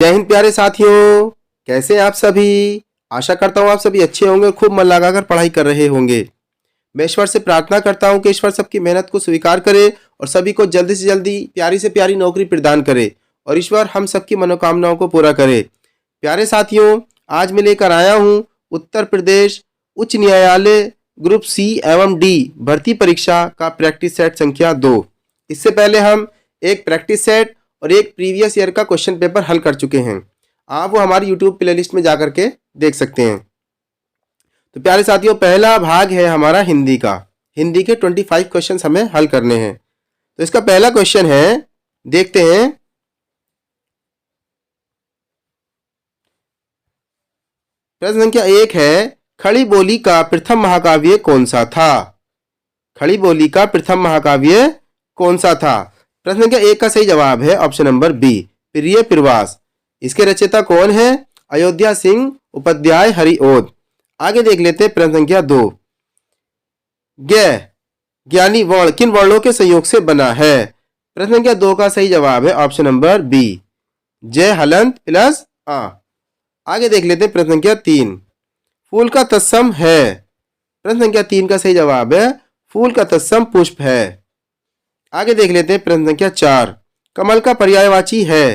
जय हिंद प्यारे साथियों, कैसे हैं आप सभी। आशा करता हूँ आप सभी अच्छे होंगे और खूब मन लगाकर पढ़ाई कर रहे होंगे। मैं ईश्वर से प्रार्थना करता हूँ कि ईश्वर सबकी मेहनत को स्वीकार करे और सभी को जल्दी से जल्दी प्यारी से प्यारी नौकरी प्रदान करे और ईश्वर हम सबकी मनोकामनाओं को पूरा करे। प्यारे साथियों, आज मैं लेकर आया हूँ उत्तर प्रदेश उच्च न्यायालय ग्रुप सी एवं डी भर्ती परीक्षा का प्रैक्टिस सेट संख्या 2। इससे पहले हम एक प्रैक्टिस सेट और एक प्रीवियस ईयर का क्वेश्चन पेपर हल कर चुके हैं। आप वो हमारी यूट्यूब प्लेलिस्ट में जाकर के देख सकते हैं। तो प्यारे साथियों, पहला भाग है हमारा हिंदी का। हिंदी के 25 क्वेश्चन हमें हल करने हैं। तो इसका पहला क्वेश्चन है, देखते हैं। प्रश्न संख्या 1 है, खड़ी बोली का प्रथम महाकाव्य कौन सा था। खड़ी बोली का प्रथम महाकाव्य कौन सा था। प्रश्न संख्या 1 का सही जवाब है ऑप्शन नंबर बी, प्रिय प्रवास। इसके रचयिता कौन है। अयोध्या सिंह उपाध्याय हरिओद। आगे देख लेते हैं प्रश्न संख्या 2, ज्ञानी वर्ण किन वर्णों के संयोग से बना है। प्रश्न संख्या 2 का सही जवाब है ऑप्शन नंबर बी, जय हलंत प्लस आ। आगे देख लेते हैं प्रश्न संख्या 3, फूल का तत्सम है। प्रश्न संख्या 3 का सही जवाब है फूल का तत्सम पुष्प है। आगे देख लेते हैं प्रश्न संख्या 4, कमल का पर्यायवाची है।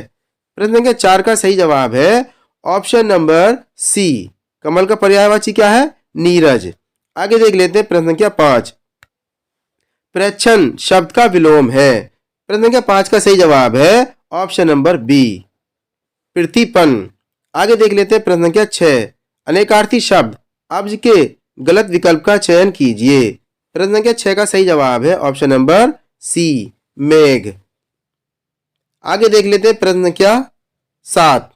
प्रश्न संख्या 4 का सही जवाब है ऑप्शन नंबर सी, कमल का पर्यायवाची क्या है, नीरज। आगे देख लेते हैं प्रश्न संख्या 5, प्रच्छन्न शब्द का विलोम है। प्रश्न संख्या 5 का सही जवाब है ऑप्शन नंबर बी, प्रतिपन्न। आगे देख लेते हैं प्रश्न संख्या 6, अनेकार्थी शब्द अब्ज के गलत विकल्प का चयन कीजिए। प्रश्न संख्या 6 का सही जवाब है ऑप्शन नंबर सी, मेघ। आगे देख लेते हैं प्रश्न संख्या 7,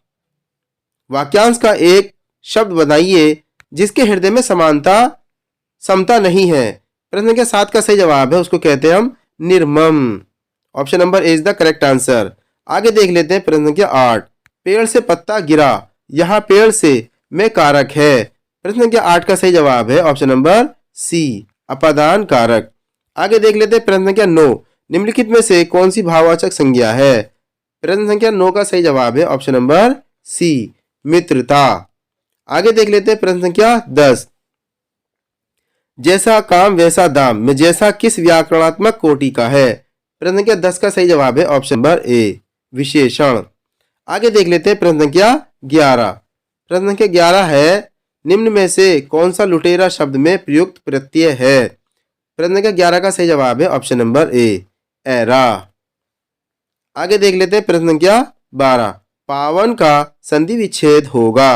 वाक्यांश का एक शब्द बनाइए जिसके हृदय में समता नहीं है। प्रश्न संख्या 7 का सही जवाब है, उसको कहते हैं हम निर्मम। Option number A is the correct answer. आगे देख लेते हैं प्रश्न संख्या 8, पेड़ से पत्ता गिरा, यहाँ पेड़ से में कारक है। प्रश्न संख्या 8 का सही जवाब है ऑप्शन नंबर सी, अपादान कारक। आगे देख लेते हैं प्रश्न संख्या 9, निम्नलिखित में से कौन सी भाववाचक संज्ञा है। प्रश्न संख्या 9 का सही जवाब है ऑप्शन नंबर सी, मित्रता। आगे देख लेते हैं प्रश्न संख्या 10, जैसा काम वैसा दाम में जैसा किस व्याकरणात्मक कोटि का है। प्रश्न संख्या 10 का सही जवाब है ऑप्शन नंबर ए, विशेषण। आगे देख लेते हैं प्रश्न संख्या 11। प्रश्न संख्या 11 है, निम्न में से कौन सा लुटेरा शब्द में प्रयुक्त प्रत्यय है। प्रश्न संख्या 11 का सही जवाब है ऑप्शन नंबर ए, ऐरा। आगे देख लेते हैं प्रश्न संख्या 12, पावन का संधि विच्छेद होगा।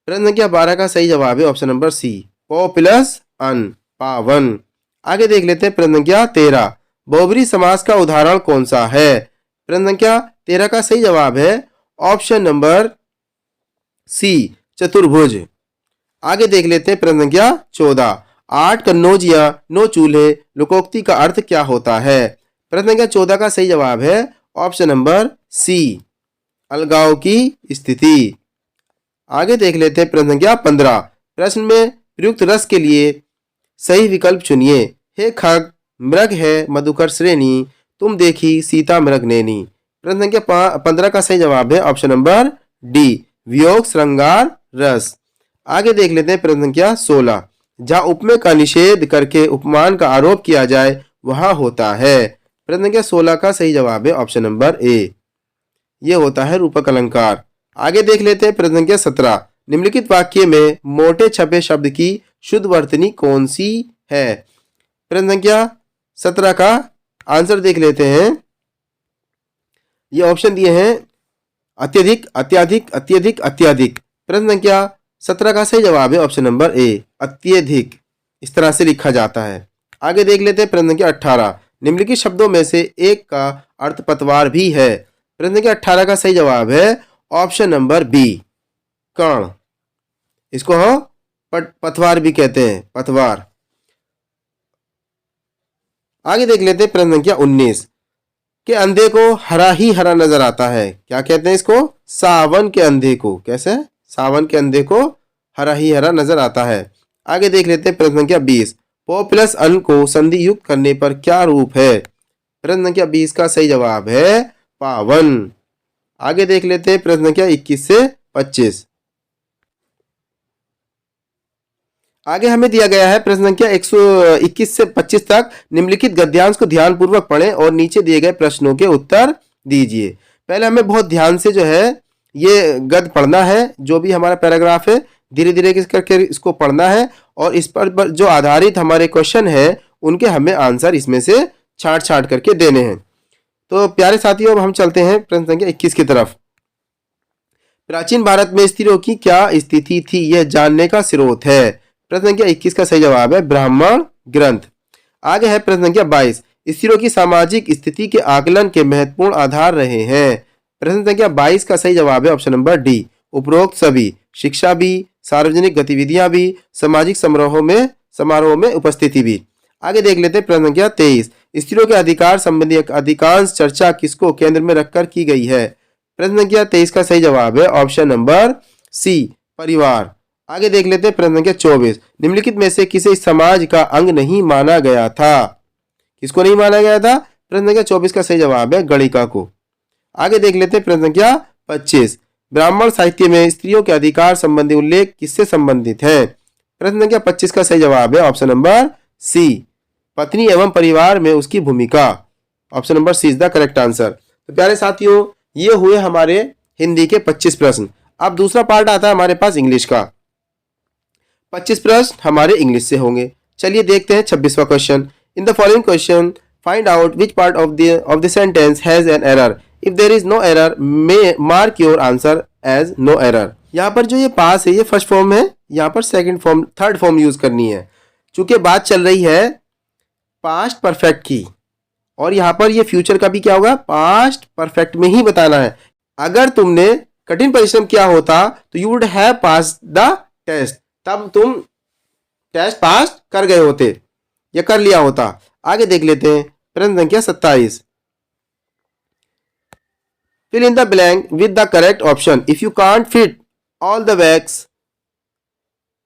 प्रश्न संख्या 12 का सही जवाब है ऑप्शन नंबर सी, पौ प्लस अन, पावन। आगे देख लेते हैं प्रश्न संख्या 13, बहुब्रीहि समास का उदाहरण कौन सा है। प्रश्न संख्या 13 का सही जवाब है ऑप्शन नंबर सी, चतुर्भुज। आगे देख लेते हैं प्रश्न संख्या 14, 8 कन्नौजिया 9 चूल्हे लोकोक्ति का अर्थ क्या होता है। प्रश्न संख्या 14 का सही जवाब है ऑप्शन नंबर सी, अलगाव की स्थिति। आगे देख लेते हैं प्रश्न संख्या 15, प्रश्न में प्रयुक्त रस के लिए सही विकल्प चुनिए। हे खग, मृग है मधुकर श्रेणी, तुम देखी सीता मृग नैनी। प्रश्न संख्या 15 का सही जवाब है ऑप्शन नंबर डी, वियोग श्रृंगार रस। आगे देख लेते हैं प्रश्न संख्या 16, जहाँ उपमेय का निषेध करके उपमान का आरोप किया जाए वहां होता है। प्रश्न संख्या 16 का सही जवाब है ऑप्शन नंबर ए, ये होता है रूपक अलंकार। आगे देख लेते हैं प्रश्न संख्या 17, निम्नलिखित वाक्य में मोटे छपे शब्द की शुद्ध वर्तनी कौन सी है। प्रश्न संख्या 17 का आंसर देख लेते हैं। ये ऑप्शन दिए हैं अत्यधिक, अत्याधिक, अत्यधिक, अत्याधिक। प्रश्न संख्या 17 का सही जवाब है ऑप्शन नंबर ए, अत्यधिक। इस तरह से लिखा जाता है। आगे देख लेते हैं प्रश्न संख्या 18, निम्नलिखित शब्दों में से एक का अर्थ पतवार भी है। प्रश्न संख्या 18 का सही जवाब है ऑप्शन नंबर बी, कर्ण। इसको हम पतवार भी कहते हैं, पतवार। आगे देख लेते हैं प्रश्न संख्या 19, के अंधे को हरा ही हरा नजर आता है। क्या कहते हैं इसको, सावन के अंधे को। कैसे, सावन के अंधे को हरा ही हरा नजर आता है। आगे देख लेते हैं प्रश्न संख्या 20, पौ प्लस अन को संधि युक्त करने पर क्या रूप है। प्रश्न संख्या 20 का सही जवाब है पावन। आगे देख लेते हैं प्रश्न संख्या 21 से 25। आगे हमें दिया गया है प्रश्न संख्या 121 से 25 तक। निम्नलिखित गद्यांश को ध्यानपूर्वक पढ़ें और नीचे दिए गए प्रश्नों के उत्तर दीजिए। पहले हमें बहुत ध्यान से जो है ये गद्य पढ़ना है, जो भी हमारा पैराग्राफ है धीरे धीरे करके इसको पढ़ना है और इस पर जो आधारित हमारे क्वेश्चन है उनके हमें आंसर इसमें से छांट छांट करके देने हैं। तो प्यारे साथियों, अब हम चलते हैं प्रश्न संख्या 21 की तरफ। प्राचीन भारत में स्त्रियों की क्या स्थिति थी, यह जानने का स्रोत है। प्रश्न संख्या 21 का सही जवाब है ब्राह्मण ग्रंथ। आगे है प्रश्न संख्या 22। स्त्रियों की सामाजिक स्थिति के आकलन के महत्वपूर्ण आधार रहे हैं। प्रश्न संख्या 22 का सही जवाब है ऑप्शन नंबर डी, उपरोक्त सभी। शिक्षा भी, सार्वजनिक गतिविधियां भी, सामाजिक समारोह में उपस्थिति भी। आगे देख लेते हैं प्रश्न संख्या 23। स्त्रियों के अधिकार संबंधी अधिकांश चर्चा किसको केंद्र में रखकर की गई है। प्रश्न संख्या 23 का सही जवाब है ऑप्शन नंबर सी, परिवार। आगे देख लेते हैं प्रश्न संख्या 24। निम्नलिखित में से किसे इस समाज का अंग नहीं माना गया था। किसको नहीं माना गया था? प्रश्न संख्या 24 का सही जवाब है गणिका को। आगे देख लेते हैं प्रश्न संख्या 25। ब्राह्मण साहित्य में स्त्रियों के अधिकार संबंधी उल्लेख किससे संबंधित है। प्रश्न संख्या 25 का सही जवाब है ऑप्शन नंबर सी, पत्नी एवं परिवार में उसकी भूमिका। Option number C is the correct answer. तो प्यारे साथियों, ये हुए हमारे हिंदी के 25 प्रश्न। अब दूसरा पार्ट आता है हमारे पास इंग्लिश का। 25 प्रश्न हमारे इंग्लिश से होंगे। चलिए देखते हैं 26वां question. In the following question find out which part of the sentence has an error. If there is no error may mark your answer as no error. यहाँ पर जो ये पास है ये फर्स्ट फॉर्म है, यहाँ पर second form third form use करनी है। चूंकि बात चल रही है पास्ट परफेक्ट की और यहाँ पर ये फ्यूचर का भी क्या होगा, पास्ट परफेक्ट में ही बताना है। अगर तुमने कठिन परिश्रम किया होता तो you would have pass the test, तब तुम टेस्ट पास कर गए होते या कर लिया होता। आगे देख लेते हैं प्रश्न संख्या 27। Fill in the blank with the correct option. If you can't fit all the bags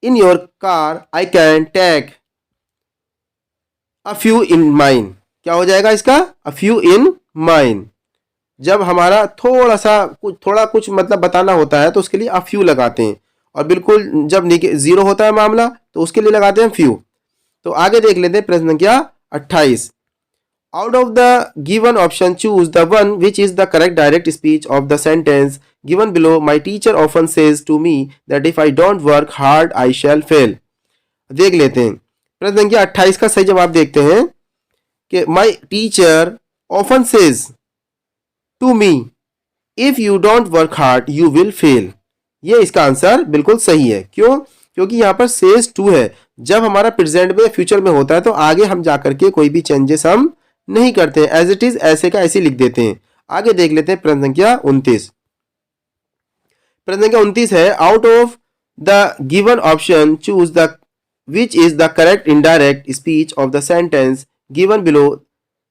in your car I can take a few in mine. क्या हो जाएगा इसका? A few in mine. जब हमारा थोड़ा कुछ मतलब बताना होता है तो उसके लिए अ फ्यू लगाते हैं, और बिल्कुल जब जीरो होता है मामला तो उसके लिए लगाते हैं फ्यू। तो आगे देख लेते हैं प्रश्न संख्या 28। Out of the given option choose the one which is the correct direct speech of the sentence given below. My teacher often says to me that if I don't work hard I shall fail. देख लेते हैं प्रश्न संख्या 28 का सही जवाब देखते हैं कि my teacher often says to me if you don't work hard you will fail. ये इसका आंसर बिल्कुल सही है। क्यों? क्योंकि यहाँ पर सेज टू है। जब हमारा प्रेजेंट में फ्यूचर में होता है तो आगे हम जाकर के कोई भी चेंजेस हम नहीं करते हैं, एज इट इज ऐसे का ऐसे लिख देते हैं। आगे देख लेते हैं प्रश्न संख्या 29। प्रश्न संख्या 29 है out of the given option choose the which is the correct indirect speech of the sentence given below.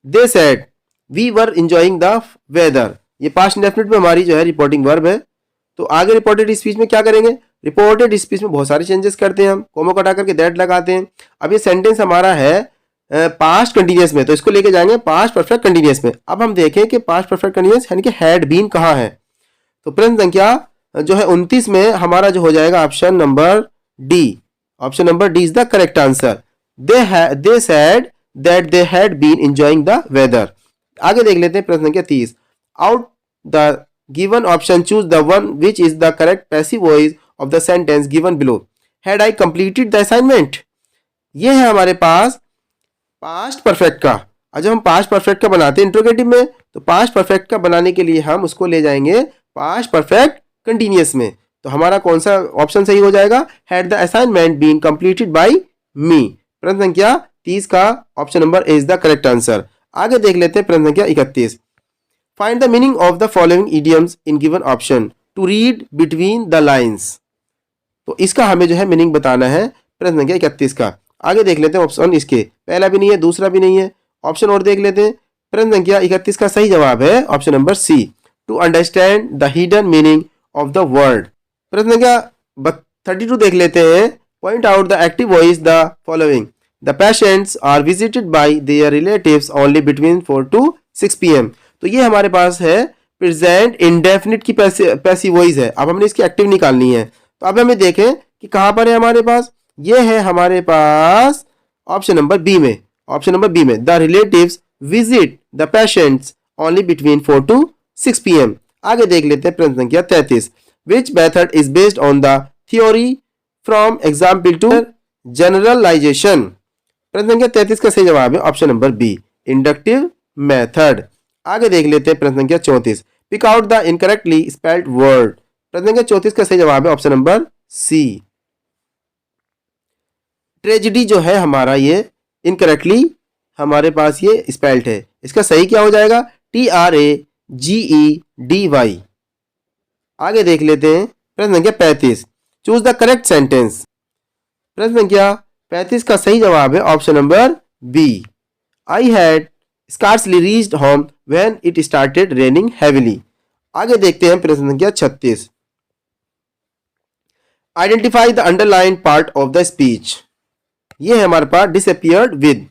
They said we were enjoying the weather. ये पास्ट इंडेफिनिट में हमारी जो है रिपोर्टिंग वर्ब है। तो आगे रिपोर्टेड स्पीच में क्या करेंगे? रिपोर्टेड स्पीच में बहुत सारे चेंजेस करते हैं हम, कोमा को हटा करके दैट लगाते हैं। अब ये सेंटेंस हमारा है पास्ट कंटिन्यूअस में, तो इसको लेके जाएंगे पास्ट परफेक्ट कंटिन्यूअस में। अब हम देखें कि पास्ट परफेक्ट कंटिन्यूअस यानी कि हैड बीन कहाँ है। तो प्रश्न संख्या जो है 29 में हमारा जो हो जाएगा option number D. Option number D is the correct answer. They said that they had been enjoying the weather. आगे देख लेते हैं प्रश्न संख्या 30। Out the given option choose the one which is the correct passive voice of the sentence given below. Had I completed the assignment. ये है हमारे पास past perfect का। और जब हम पास्ट परफेक्ट का बनाते हैं इंट्रोगेटिव में, तो पास्ट परफेक्ट का बनाने के लिए हम उसको ले जाएंगे पास्ट परफेक्ट कंटिन्यूअस में। तो हमारा कौन सा ऑप्शन सही हो जाएगा? Had the assignment been completed by me. प्रश्न संख्या 30 का option number A is the correct answer. आगे देख लेते हैं प्रश्न संख्या 31। Find the meaning of the following idioms in given option to read between the lines. तो इसका हमें जो है मीनिंग बताना है प्रश्न संख्या 31 का। आगे देख लेते हैं ऑप्शन इसके, पहला भी नहीं है दूसरा भी नहीं है। ऑप्शन और देख लेते हैं। प्रश्न संख्या 31 का सही जवाब है option number C, to understand the hidden meaning of the word. प्रश्न संख्या 32 देख लेते हैं। Point out the active voice the following. The patients are visited by their relatives only between 4 to 6 PM। तो ये हमारे पास है प्रेजेंट इंडेफिनिट की पैसिव वॉइस है। अब हमने इसकी एक्टिव निकालनी है। तो अब हमें देखें कि कहां पर है हमारे पास, ये है हमारे पास ऑप्शन नंबर बी में। ऑप्शन नंबर बी में the relatives visit the patients only between 4 to 6 PM। आगे देख लेते हैं प्रश्न संख्या 33। Which method is based on the theory from example to generalisation. प्रश्न संख्या 33 का सही जवाब है option number B, inductive method. आगे देख लेते हैं प्रश्न संख्या 34। Pick out the incorrectly spelled word. प्रश्न संख्या 34 का सही जवाब है ऑप्शन नंबर सी, ट्रेजिडी जो है हमारा ये इनकरेक्टली हमारे पास ये स्पेल्ड है। इसका सही क्या हो जाएगा, TRAGEDY। आगे देख लेते हैं प्रश्न संख्या 35। Choose the correct sentence. प्रश्न संख्या 35 का सही जवाब है option number B, I had scarcely reached home when it started raining heavily. आगे देखते हैं प्रश्न संख्या 36। Identify the underline part of the speech. ये है हमारे पास डिसअपियर्ड विद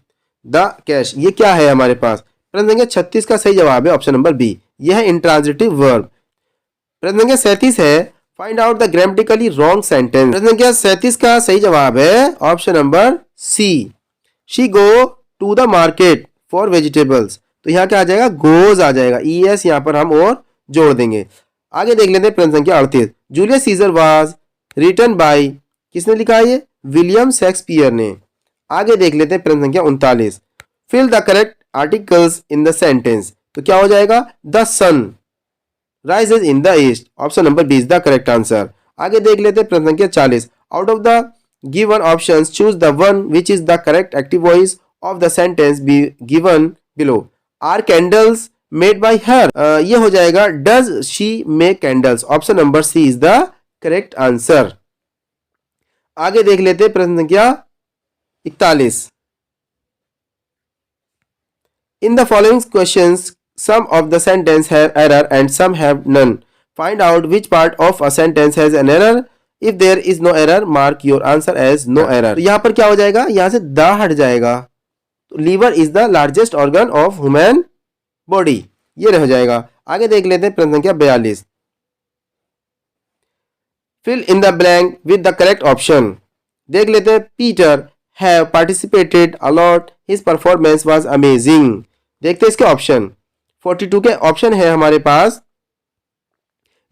द कैश। ये क्या है हमारे पास, प्रश्न संख्या 36 का सही जवाब है ऑप्शन नंबर बी, यह है इंट्रांजिटिव वर्ब। प्रश्न संख्या 37 है find out the grammatically wrong sentence. प्रश्न संख्या 37 का सही जवाब है option number C, she go to the market for vegetables. तो यहाँ क्या आ जाएगा, गोज आ जाएगा, ES यहाँ पर हम और जोड़ देंगे। आगे देख लेते हैं प्रश्न संख्या 38। Julius Caesar was written by, किसने लिखा है ये, विलियम शेक्सपियर ने। आगे देख लेते हैं प्रश्न संख्या 39। Fill the correct articles in the sentence. तो क्या हो जाएगा, the sun rises in the east. Option number B is the correct answer. आगे देख लेते हैं प्रश्न संख्या 40। Out of the given options choose the one which is the correct active voice of the sentence be given below. Are candles made by her, ये हो जाएगा does she make candles. Option number C is the correct answer. आगे देख लेते हैं प्रश्न संख्या 41। इन the following questions some of the sentence have error and some have none. Find out which part of a sentence has an error. If there is no error, mark your answer as no error. तो यहाँ पर क्या हो जाएगा, यहाँ से the हट जाएगा। तो liver is the largest organ of human body, ये रह जाएगा। आगे देख लेते हैं प्रश्न संख्या 42। Fill in the blank with the correct option. देख लेते हैं Peter have participated a lot, his performance was amazing. देखते हैं इसके ऑप्शन। 42 के ऑप्शन है हमारे पास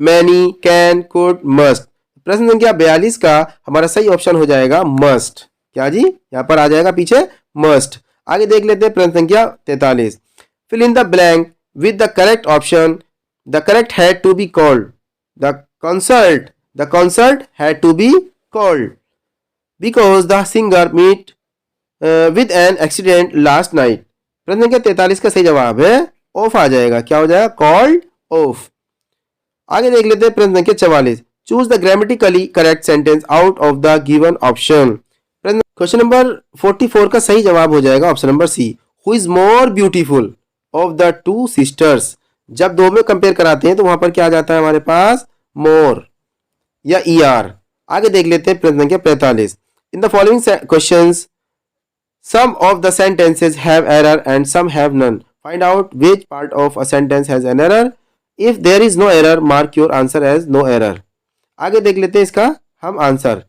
मैनी, कैन, कुड, मस्ट। प्रश्न संख्या 42 का हमारा सही ऑप्शन हो जाएगा मस्ट। क्या जी, यहां पर आ जाएगा पीछे मस्ट। आगे देख लेते हैं प्रश्न संख्या 43। Fill in the blank with the correct option. The correct had to be called the concert had to be called because the singer met with an accident last night। प्रश्न संख्या 43 का सही जवाब है ऑफ आ जाएगा। क्या हो जाएगा, कॉल्ड ऑफ। आगे देख लेते हैं प्रश्न संख्या 44। Choose the grammatically correct sentence out of the given option. Question number 44 का सही जवाब हो जाएगा option number C, who is more beautiful of the two sisters. जब दो में कंपेयर कराते हैं तो वहां पर क्या आ जाता है हमारे पास, मोर या ER। आगे देख लेते हैं प्रश्न संख्या 45। इन the following questions some of the sentences have error and some have none. Find out which part of a sentence has an error. If there is no error, mark your answer as no error. आगे देख लेते हैं इसका हम answer.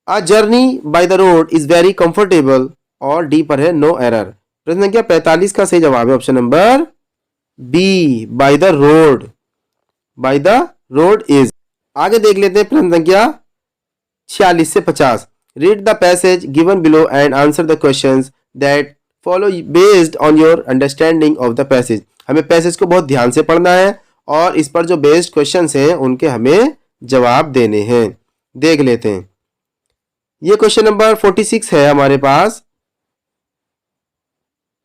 A journey by the road is very comfortable और D पर है no error। प्रश्न संख्या 45 का सही जवाब है option number B, by the road। by the road is। आगे देख लेते हैं प्रश्न संख्या 46 से 50। Read the passage given below and answer the questions that follow based on your understanding of the passage। हमें पैसेज को बहुत ध्यान से पढ़ना है और इस पर जो बेस्ड क्वेश्चंस हैं उनके हमें जवाब देने हैं। देख लेते हैं। ये क्वेश्चन नंबर 46 है हमारे पास।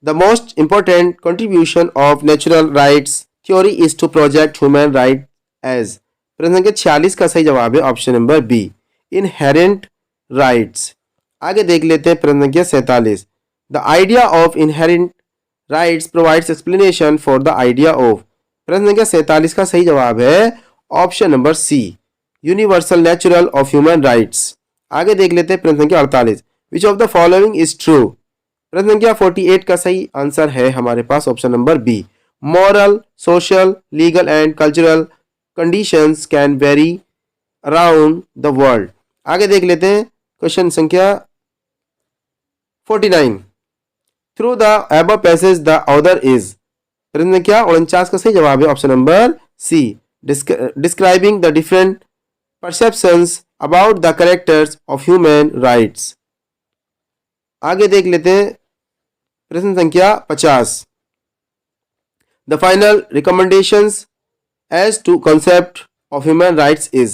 The most important contribution of natural rights theory is to project human right as। प्रश्न संख्या 46 का सही जवाब है option number B, inherent rights. आगे देख लेते हैं प्रश्न संख्या 47। The idea of inherent rights provides explanation for the idea of. प्रश्न संख्या 47 का सही जवाब है option number C, universal natural of human rights. आगे देख लेते हैं प्रश्न संख्या 48। Which of the following is true. प्रश्न संख्या 48 का सही आंसर है हमारे पास option number B, Moral, social, legal and cultural conditions can vary around the world. आगे देख लेते हैं क्वेश्चन संख्या 49. Through the above passage the author is. प्रश्न क्या 49 का सही जवाब है option number C. Describing the different perceptions about the characters of human rights. आगे देख लेते हैं प्रश्न संख्या 50. The final recommendations as to concept of human rights is.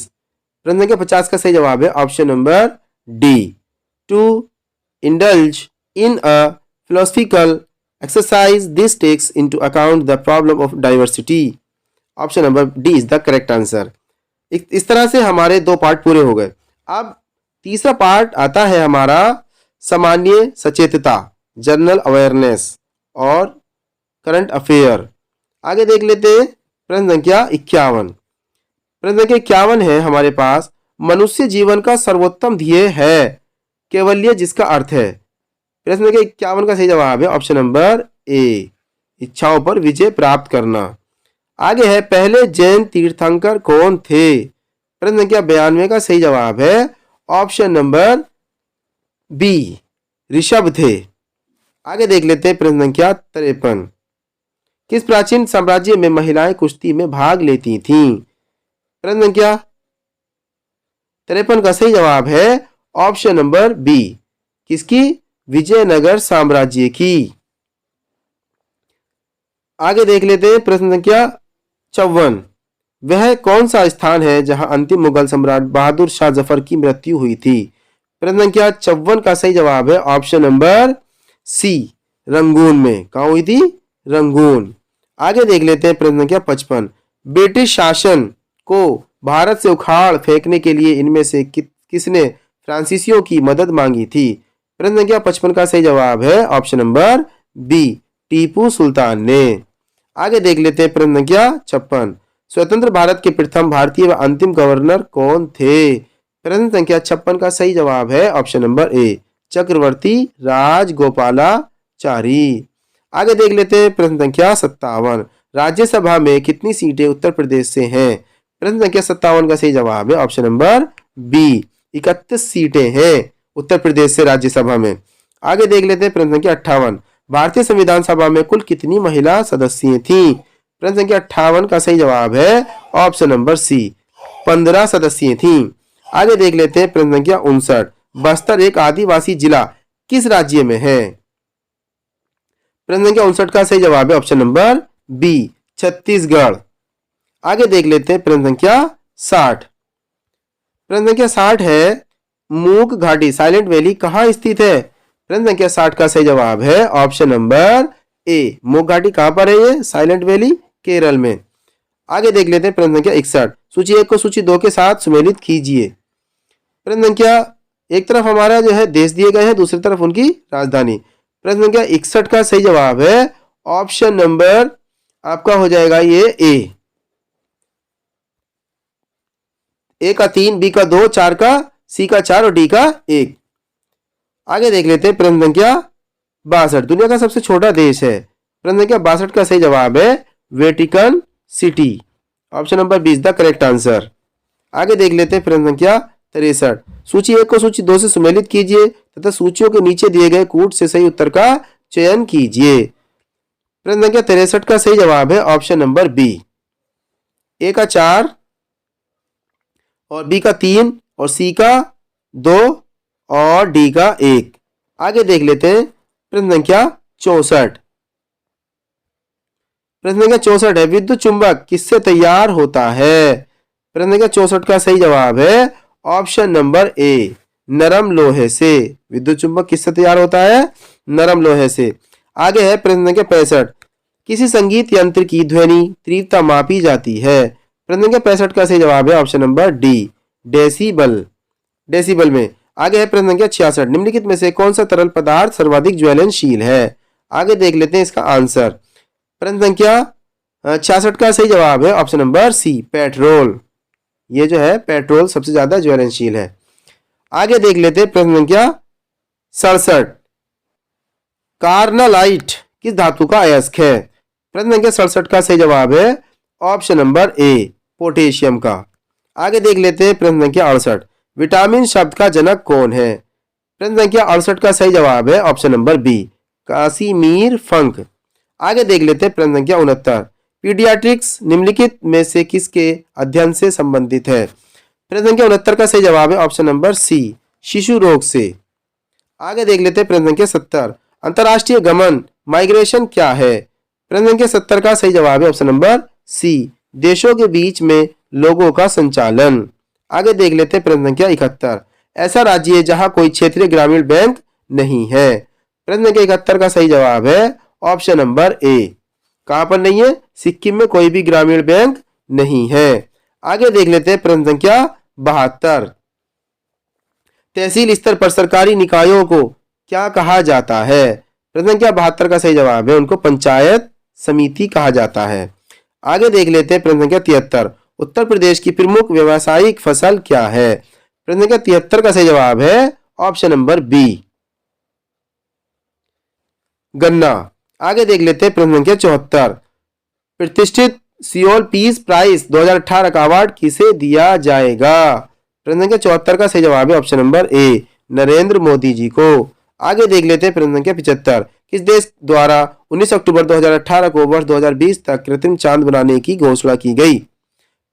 प्रश्न संख्या 50 का सही जवाब है option number D. To indulge in a philosophical exercise this takes into account the problem of diversity. Option number D is the correct answer. इस तरह से हमारे 2 पार्ट पूरे हो गए. अब तीसरा पार्ट आता है हमारा सामान्य सचेतता, जनरल अवेयरनेस और करंट अफेयर. आगे देख लेते हैं प्रश्न संख्या 51. प्रश्न संख्या 51 है हमारे पास. मनुष्य जीवन का सर्वोत्तम ध्येय है केवल्य जिसका अर्थ है. प्रश्न संख्या 51 का सही जवाब है ऑप्शन नंबर ए, इच्छाओं पर विजय प्राप्त करना. आगे है पहले जैन तीर्थंकर कौन थे. प्रश्न संख्या 92 का सही जवाब है ऑप्शन नंबर बी, ऋषभ थे. आगे देख लेते हैं प्रश्न संख्या 53. किस प्राचीन साम्राज्य में महिलाएं कुश्ती में भाग लेती थीं. प्रश्न संख्या 53 का सही जवाब है ऑप्शन नंबर बी, किसकी, विजयनगर साम्राज्य की. आगे देख लेते हैं प्रश्न संख्या 54. वह कौन सा स्थान है जहां अंतिम मुगल सम्राट बहादुर शाह जफर की मृत्यु हुई थी. प्रश्न संख्या 54 का सही जवाब है ऑप्शन नंबर सी, रंगून में. कहां हुई थी, रंगून. आगे देख लेते हैं प्रश्न संख्या 55. ब्रिटिश शासन को भारत से उखाड़ फेंकने के लिए इनमें से किसने फ्रांसीसियों की मदद मांगी थी. प्रश्न संख्या 55 का सही जवाब है option number B, Tipu Sultan ने. आगे देख लेते हैं प्रश्न संख्या 56. स्वतंत्र भारत के प्रथम भारतीय व अंतिम गवर्नर कौन थे. प्रश्न संख्या 56 का सही जवाब है ऑप्शन नंबर ए, चक्रवर्ती राजगोपालाचारी. आगे देख लेते हैं प्रश्न संख्या 57. राज्यसभा में कितनी सीटें उत्तर प्रदेश से हैं. प्रश्न संख्या 57 का सही जवाब है ऑप्शन नंबर बी, 31 सीटें हैं उत्तर प्रदेश से राज्यसभा में. आगे देख लेते हैं प्रश्न संख्या 58. भारतीय संविधान सभा में कुल कितनी महिला सदस्य थीं. प्रश्न संख्या 58 का सही जवाब है ऑप्शन नंबर सी, 15 सदस्य थीं. आगे देख लेते हैं प्रश्न संख्या 59. बस्तर एक आदिवासी जिला किस राज्य में है. प्रश्न संख्या 59 का सही जवाब है ऑप्शन नंबर बी, छत्तीसगढ़. आगे देख लेते हैं प्रश्न संख्या 60. प्रश्न संख्या 60 है मूक घाटी साइलेंट वैली कहाँ स्थित है. प्रश्न संख्या 60 का सही जवाब है ऑप्शन नंबर ए, मूक घाटी कहां पर है, ये साइलेंट वैली केरल में. आगे देख लेते हैं प्रश्न संख्या 61. सूची 1 को सूची 2 के साथ सुमेलित कीजिए. प्रश्न संख्या एक तरफ हमारा जो है देश दिए गए हैं, दूसरी तरफ उनकी राजधानी. प्रश्न संख्या 61 का सही जवाब है ऑप्शन नंबर आपका हो जाएगा ये ए का 3, बी का 2, 4 का, सी का 4 और डी का 1. आगे देख लेते हैं प्रश्न संख्या 62. दुनिया का सबसे छोटा देश है. प्रश्न संख्या 62 का सही जवाब है Vatican City. Option number B is the correct answer. आगे देख लेते हैं प्रश्न संख्या 63. सूची 1 को सूची 2 से सुमेलित कीजिए तथा सूचियों के नीचे दिए गए कूट से सही उत्तर का चयन कीजिए. प्रश्न संख्या 63 का सही जवाब है ऑप्शन नंबर बी, ए का 4 और बी का 3 और सी का 2 और डी का 1. आगे देख लेते हैं प्रश्न संख्या 64. प्रश्न संख्या 64 है विद्युत चुंबक किससे तैयार होता है. प्रश्न संख्या 64 का सही जवाब है ऑप्शन नंबर ए, नरम लोहे से. विद्युत चुंबक किससे तैयार होता है, नरम लोहे से. आगे है प्रश्न संख्या 65. किसी संगीत यंत्र की ध्वनि तीव्रता मापी जाती है. प्रश्न संख्या 65 का सही जवाब है option number D, decibel. Decibel में. आगे है प्रश्न संख्या 66. निम्नलिखित में से कौन सा तरल पदार्थ सर्वाधिक ज्वलनशील है. आगे देख लेते हैं इसका आंसर. प्रश्न संख्या 66 का सही जवाब है ऑप्शन नंबर सी, पेट्रोल. ये जो है पेट्रोल सबसे ज्यादा ज्वलनशील है. आगे देख लेते हैं प्रश्न संख्या 67. कार्नालाइट किस धातु का अयस्क है. प्रश्न संख्या 67 का सही जवाब है ऑप्शन नंबर ए, पोटेशियम का। आगे देख लेते हैं प्रश्न संख्या 68, विटामिन शब्द का जनक कौन है? प्रश्न संख्या 68 का सही जवाब है ऑप्शन नंबर बी, कासिमीर फंक। आगे देख लेते हैं प्रश्न संख्या 69, पीडियाट्रिक्स निम्नलिखित में से किसके अध्ययन से संबंधित है? प्रश्न संख्या 69 का सही जवाब है ऑप्शन नंबर सी, शिशु रोग से। आगे देख लेते हैं प्रश्न संख्या 70, अंतरराष्ट्रीय गमन माइग्रेशन क्या है? प्रश्न संख्या 70 का सही जवाब है ऑप्शन नंबर सी, देशों के बीच में लोगों का संचालन। आगे देख लेते हैं प्रश्न संख्या 71, ऐसा राज्य है जहां कोई क्षेत्रीय ग्रामीण बैंक नहीं है। प्रश्न संख्या 71 का सही जवाब है ऑप्शन नंबर ए, कहां पर नहीं है? सिक्किम में कोई भी ग्रामीण बैंक नहीं है। आगे देख लेते हैं प्रश्न संख्या 72, तहसील स्तर पर सरकारी निकायों को क्या कहा जाता है? प्रश्न संख्या 72 का सही जवाब है उनको पंचायत समिति कहा जाता है। आगे देख लेते हैं प्रश्न संख्या 73, उत्तर प्रदेश की प्रमुख व्यावसायिक फसल क्या है? प्रश्न संख्या 73 का सही जवाब है ऑप्शन नंबर बी, गन्ना। आगे देख लेते हैं प्रश्न संख्या 74, प्रतिष्ठित सियोल पीस प्राइज 2018 का अवार्ड किसे दिया जाएगा? प्रश्न संख्या 74 का सही जवाब है option number A, Narendra Modi ji को। आगे देख लेते हैं प्रश्न संख्या 75, किस देश द्वारा 19 अक्टूबर 2018 को वर्ष 2020 तक कृत्रिम चांद बनाने की घोषणा की गई?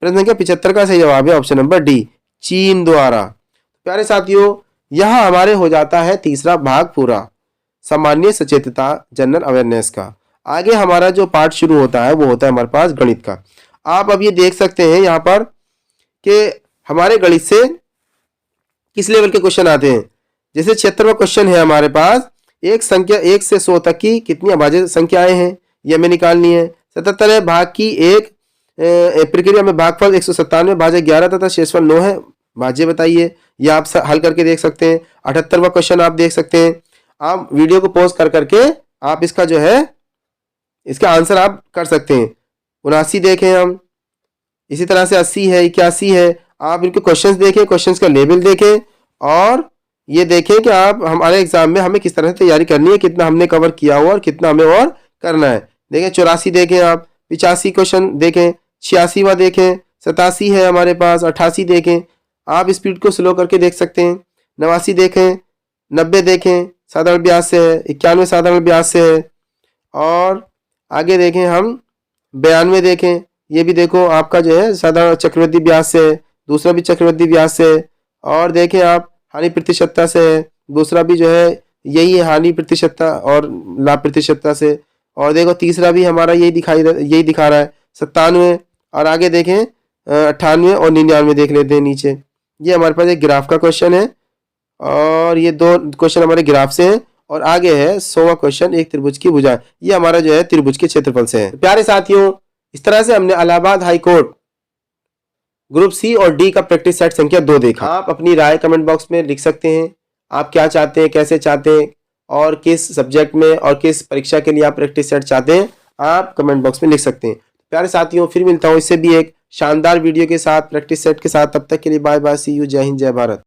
प्रश्न संख्या 75 का सही जवाब है ऑप्शन नंबर डी, चीन द्वारा। प्यारे साथियों, यहां हमारे हो जाता है तीसरा भाग पूरा, सामान्य सचेतता जनरल अवेयरनेस का। आगे हमारा जो पार्ट शुरू होता है वो होता है हमारे पास गणित का। आप अब ये देख सकते हैं यहाँ पर कि हमारे गणित से किस लेवल के क्वेश्चन आते हैं। जैसे 76वां क्वेश्चन है हमारे पास, एक संख्या 1 से 100 तक की कितनी अभाज्य संख्याएं हैं ये हमें निकालनी है। 77 भाग की एक प्रक्रिया में भागफल 197 भाज्य 11 तथा शेषफल 9 है, भाज्य बताइए। ये आप हल करके देख सकते हैं। 78वां क्वेश्चन आप देख सकते हैं। आप वीडियो को पॉज कर करके आप इसका जो है इसका आंसर आप कर सकते हैं। 79 देखें हम, इसी तरह से 80 है, 81 है। आप इनके क्वेश्चंस देखें, क्वेश्चंस का लेवल देखें और ये देखें कि आप हमारे एग्जाम में हमें किस तरह से तैयारी करनी है, कितना हमने कवर किया हुआ और कितना हमें और करना है। देखें 84 देखें आप, 85 क्वेश्चन देखें, 86वां देखें, 87 है हमारे पास, 88 देखें। आप स्पीड को स्लो करके देख सकते हैं। 89 देखें, 90 देखें, साधारण ब्याज से है, 91 साधारण ब्याज से है। और आगे देखें हम 92 देखें, ये भी देखो आपका जो है साधारण चक्रवृद्धि ब्याज से है, दूसरा भी चक्रवृद्धि ब्याज से है। और देखें आप हानि प्रतिशतता से है, दूसरा भी जो है यही है हानि प्रतिशतता और लाभ प्रतिशतता से। और देखो तीसरा भी हमारा यही दिखा रहा है 97। और आगे देखें 98 और 99 देख लेते हैं नीचे। ये हमारे पास एक ग्राफ का क्वेश्चन है और ये 2 क्वेश्चन हमारे ग्राफ से हैं। और आगे है 100वां क्वेश्चन, एक त्रिभुज की भुजा। ये हमारा जो है त्रिभुज के क्षेत्रफल से है। प्यारे साथियों, इस तरह से हमने Allahabad high court group C और डी का प्रैक्टिस सेट संख्या 2 देखा। आप अपनी राय कमेंट बॉक्स में लिख सकते हैं। आप क्या चाहते हैं, कैसे चाहते हैं और किस सब्जेक्ट में और किस परीक्षा के लिए आप प्रैक्टिस सेट चाहते हैं, आप कमेंट बॉक्स में लिख सकते हैं। प्यारे साथियों, फिर मिलता हूं इससे भी एक शानदार वीडियो के साथ, प्रैक्टिस सेट के साथ। तब तक के लिए बाय बाय, सी यू, जय हिंद, जय भारत।